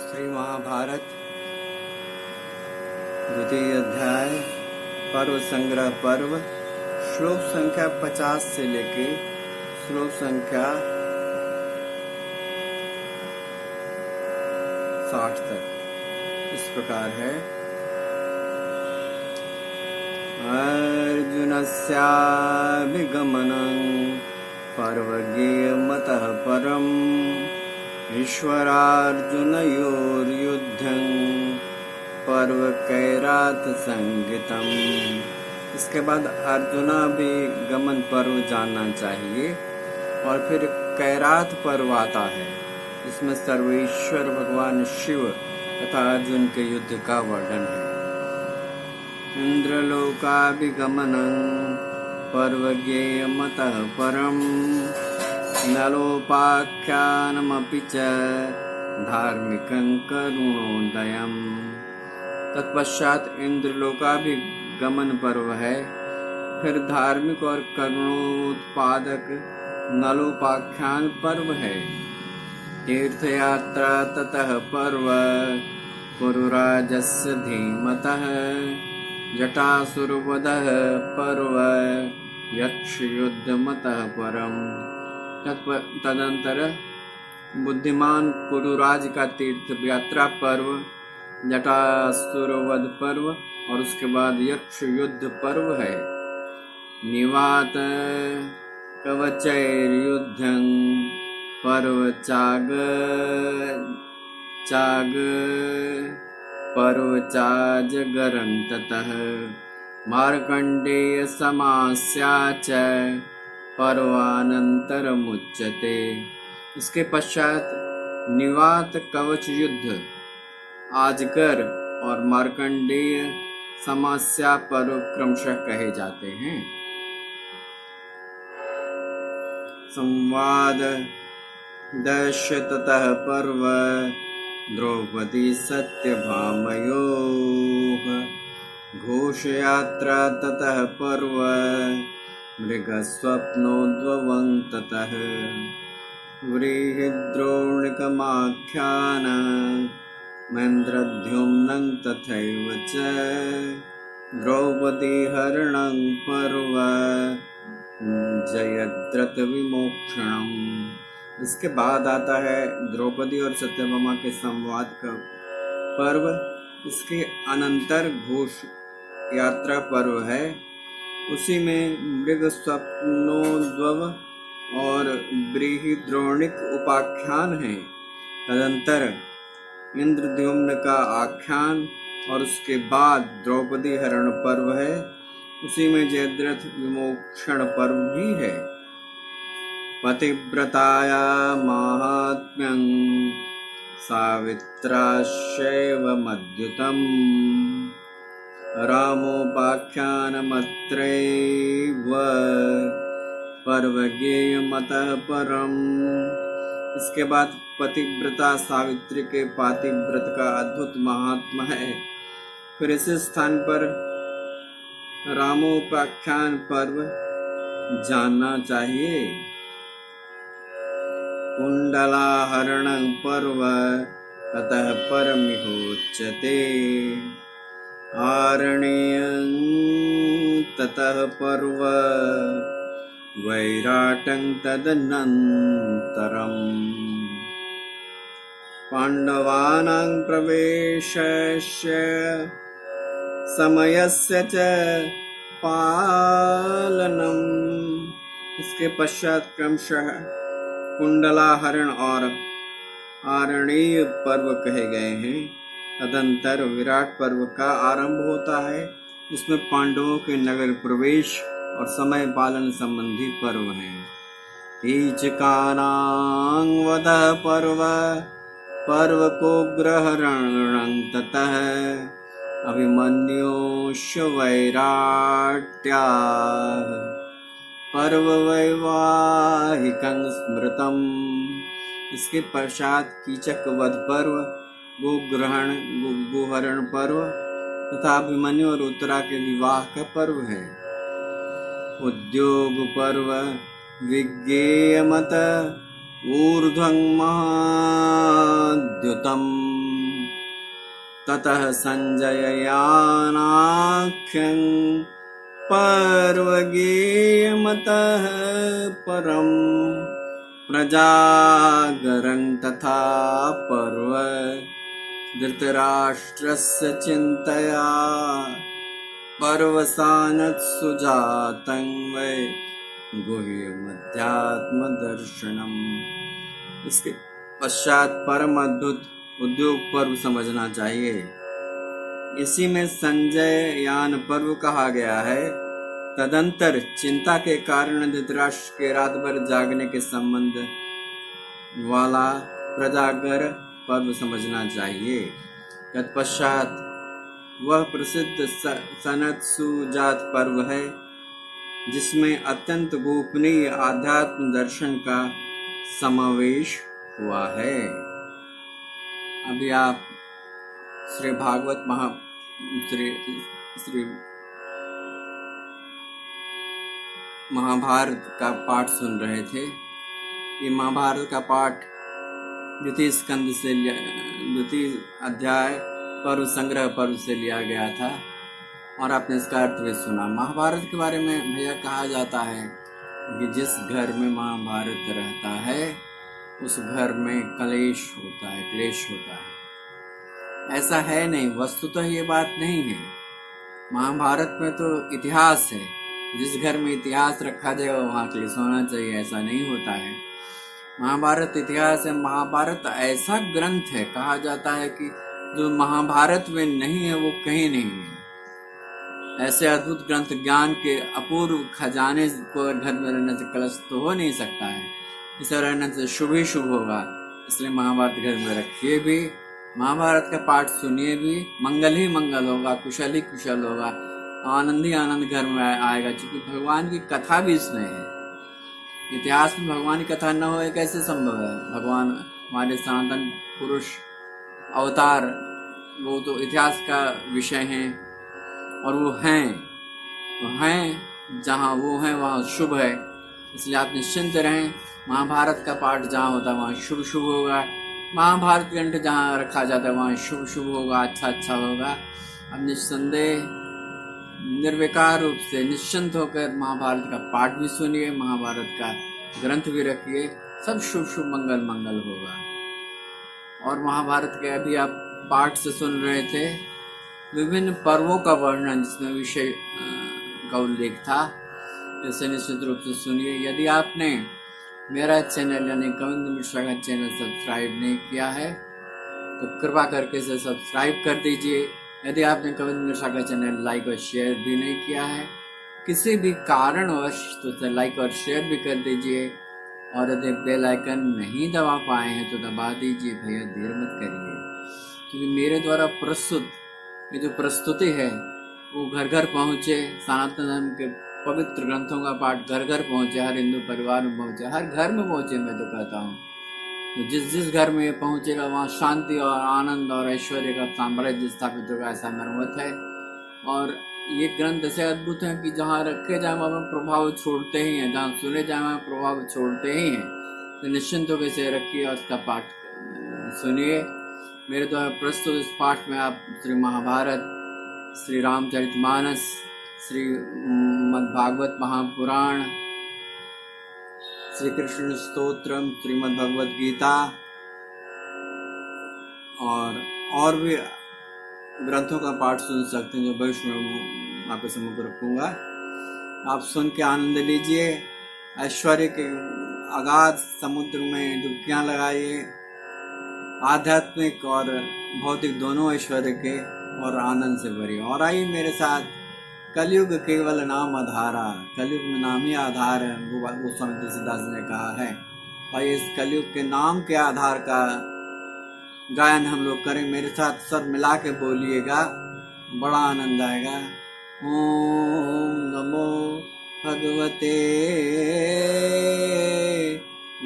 श्री महाभारत द्वितीय अध्याय पर्व संग्रह पर्व श्लोक संख्या 50 से लेके श्लोक संख्या 60 तक इस प्रकार है। अर्जुनस्याभिगमनं पर्वज्ञेयमतः परम् ईश्वरार्जुनयोर्युद्धं पर्व कैरात संगीतम। इसके बाद अर्जुना भी गमन पर्व जानना चाहिए और फिर कैरात पर्व आता है। इसमें सर्वेश्वर भगवान शिव तथा अर्जुन के युद्ध का वर्णन है। इंद्रलोकाभिगमनं पर्वज्ञेयमतः परम् नलोपाख्यानमपि च धार्मिकं करुणोदयम्। तत्पश्चात इंद्रलोकाभिगमन पर्व है, फिर धार्मिक और करुणोत्पादक नलोपाख्यान पर्व है। तीर्थयात्रा ततः पर्व पुरुराजस्य धीमतः जटासुरवधः पर्व यक्षयुद्धमतः परम्। तदंतर बुद्धिमान पुरुराज का तीर्थ यात्रा पर्व, जटासुरवध पर्व और उसके बाद यक्ष युद्ध पर्व है। निवात कवचैर्युद्धं पर्व चाग पर्व चाजगरं ततः मार्कण्डेय समास्या च पर्वानंतरमुच्यते। इसके पश्चात निवात कवच युद्ध, आजगर और मार्कंडेय समस्या पर्व क्रमशः कहे जाते हैं। संवाद दश ततः पर्व द्रौपदी सत्यभामयोः घोषयात्रा ततः पर्व मृगस्वप्नोद्भवं ततः व्रीहिद्रोणिकमाख्यान महेन्द्रद्युम्नं तथैव च द्रौपदी हरणं पर्व जयद्रथ विमोक्षणम्। इसके बाद आता है द्रौपदी और सत्यभामा के संवाद का पर्व। इसके अनंतर घोष यात्रा पर्व है, उसी में मृग स्वप्नोद्भव और बृहद्रोणिक उपाख्यान है। तदंतर इंद्रद्युम्न का आख्यान और उसके बाद द्रौपदी हरण पर्व है, उसी में जयद्रथ विमोक्षण पर्व भी है। पतिव्रताया माहात्म्यं सावित्राश्चैवमद्युतम् रामोपाख्यानमत्रैव पर्वज्ञेयमतः परम्। इसके बाद पतिव्रता सावित्री के पातिव्रत का अद्भुत महात्मा है। फिर इस स्थान पर रामोपाख्यान पर्व जानना चाहिए। कुंडलाहरणं पर्व ततः परमिहोच्यते आरण्यं ततः पर्व वैराटं तदनन्तरम् पाण्डवानां प्रवेशस्य समयस्य च पालनम्। इसके पश्चात क्रमशः कुंडलाहरण और आरण्य पर्व कहे गए हैं। तदंतर विराट पर्व का आरंभ होता है, जिसमें पांडवों के नगर प्रवेश और समय पालन संबंधी पर्व हैं। कीचकानां वधः पर्व पर्व को ग्रहणं ततः अभिमन्योश्च वैराट्याः पर्व वैवाहिकं स्मृतम्। इसके पश्चात कीचक वध पर्व, गोहरण पर्व तथा अभिमन्यु और उत्तरा के विवाह का पर्व है। उद्योग पर्व विज्ञेयमत ऊर्ध्वं महाद्युतम्। ततः संजययानाख्यं पर्वगेयमतः परं प्रजागरं तथा पर्व धृतराष्ट्रस्य चिन्तया पर्वसानत्सु जातं वै गुह्यमध्यात्मदर्शनम्। इसके पश्चात परम अद्भुत उद्योग पर्व समझना चाहिए। इसी में संजय यान पर्व कहा गया है। तदंतर चिंता के कारण धृतराष्ट्र के रात भर जागने के संबंध वाला प्रजागर पर्व समझना चाहिए। तत्पश्चात वह प्रसिद्ध सनत्सु जात पर्व है, जिसमें अत्यंत गोपनीय आध्यात्म दर्शन का समावेश हुआ है। अभी आप श्री भागवत श्री महाभारत का पाठ सुन रहे थे। ये महाभारत का पाठ द्वितीय स्कंद से द्वितीय अध्याय पर्व संग्रह पर्व से लिया गया था और आपने इसका अर्थ भी सुना। महाभारत के बारे में भैया कहा जाता है कि जिस घर में महाभारत रहता है उस घर में कलेश होता है, क्लेश होता है। ऐसा है नहीं, वस्तुतः ये बात नहीं है। महाभारत में तो इतिहास है, जिस घर में इतिहास रखा जाए वहाँ क्लेश होना चाहिए, ऐसा नहीं होता है। महाभारत इतिहास है। महाभारत ऐसा ग्रंथ है, कहा जाता है कि जो महाभारत में नहीं है वो कहीं नहीं है। ऐसे अद्भुत ग्रंथ, ज्ञान के अपूर्व खजाने को घर में रहने से कलश तो हो नहीं सकता है। इसे रहने से शुभ ही शुभ होगा। इसलिए महाभारत घर में रखिए भी, महाभारत का पाठ सुनिए भी, मंगल ही मंगल होगा, कुशल ही कुशल होगा, आनंद ही आनंद घर में आएगा। क्योंकि भगवान की कथा भी इसमें है। इतिहास में भगवान की कथा न हो कैसे संभव है? भगवान हमारे सनातन पुरुष अवतार, वो तो इतिहास का विषय हैं और वो हैं जहाँ वो हैं वहाँ शुभ है। इसलिए आप निश्चिंत रहें। महाभारत का पाठ जहाँ होता है वहाँ शुभ शुभ होगा। महाभारत ग्रंथ जहाँ रखा जाता है वहाँ शुभ शुभ होगा, अच्छा होगा। अब निस्संदेह निर्विकार रूप से निश्चिंत होकर महाभारत का पाठ भी सुनिए, महाभारत का ग्रंथ भी रखिए, सब शुभ शुभ मंगल मंगल होगा। और महाभारत के अभी आप पाठ से सुन रहे थे विभिन्न पर्वों का वर्णन, जिसमें विषय का उल्लेख था। इसे निश्चित रूप से सुनिए। यदि आपने मेरा चैनल यानी कविंद्र मिश्रा का चैनल सब्सक्राइब नहीं किया है तो कृपा करके इसे सब्सक्राइब कर दीजिए। यदि आपने कविंद्र मिश्रा का चैनल लाइक और शेयर भी नहीं किया है किसी भी कारणवश तो उसे लाइक और शेयर भी कर दीजिए। और यदि बेल आइकन नहीं दबा पाए हैं तो दबा दीजिए भैया, देर मत करिए। क्योंकि मेरे द्वारा प्रस्तुत ये जो प्रस्तुति है वो घर घर पहुँचे, सनातन धर्म के पवित्र ग्रंथों का पाठ घर घर पहुँचे, हर हिंदू परिवार में पहुँचे, हर घर में पहुँचे। मैं तो कहता हूँ तो जिस घर में ये पहुँचेगा वहाँ शांति और आनंद और ऐश्वर्य का साम्राज्य स्थापित होगा, ऐसा मेरा मत है। और ये ग्रंथ ऐसे अद्भुत हैं कि जहाँ रखे जाए वहाँ प्रभाव छोड़ते ही हैं, जहाँ सुने जाए वहाँ प्रभाव छोड़ते ही हैं। तो निश्चिंत होकर इसे रखिए और उसका पाठ सुनिए। मेरे द्वारा प्रस्तुत इस पाठ में आप श्री महाभारत, श्री रामचरितमानस, श्रीमद्भागवत महापुराण, श्री कृष्ण स्तोत्रम, श्रीमद् भगवत गीता और भी ग्रंथों का पाठ सुन सकते हैं जो भविष्य में आपके सम्मुख रखूंगा। आप सुन के आनंद लीजिए। ऐश्वर्य के अगाध समुद्र में डुबकियां लगाइए, आध्यात्मिक और भौतिक दोनों ऐश्वर्य के, और आनंद से भरिए। और आइए मेरे साथ, कलयुग केवल नाम आधारा, कलयुग में नाम ही आधार है, गोस्वामी तुलसीदास ने कहा है। और इस कलयुग के नाम के आधार का गायन हम लोग करें। मेरे साथ सब मिला के बोलिएगा, बड़ा आनंद आएगा। ओम नमो भगवते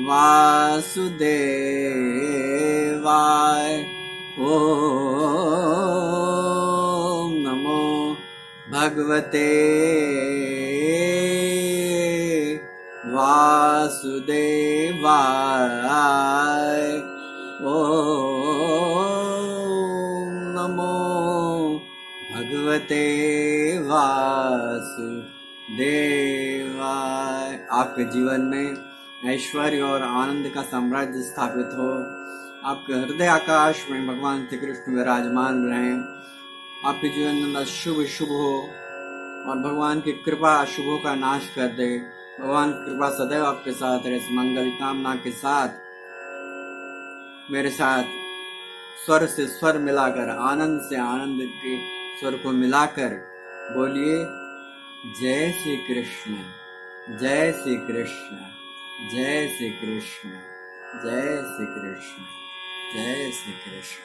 वासुदेवाय, ओम नमो भगवते वासुदेवाय, ओम नमो भगवते वासुदेवाय। आपके जीवन में ऐश्वर्य और आनंद का साम्राज्य स्थापित हो। आपके हृदय आकाश में भगवान श्री कृष्ण विराजमान रहें। आपके जीवन में शुभ शुभ हो और भगवान की कृपा अशुभों का नाश कर दे। भगवान की कृपा सदैव आपके साथ रहे। इस मंगल कामना के साथ मेरे साथ स्वर से स्वर मिलाकर, आनंद से आनंद के स्वर को मिलाकर बोलिए जय श्री कृष्ण, जय श्री कृष्ण, जय श्री कृष्ण, जय श्री कृष्ण, जय श्री कृष्ण,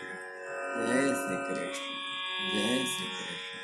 जय श्री कृष्ण, जय श्री कृष्ण।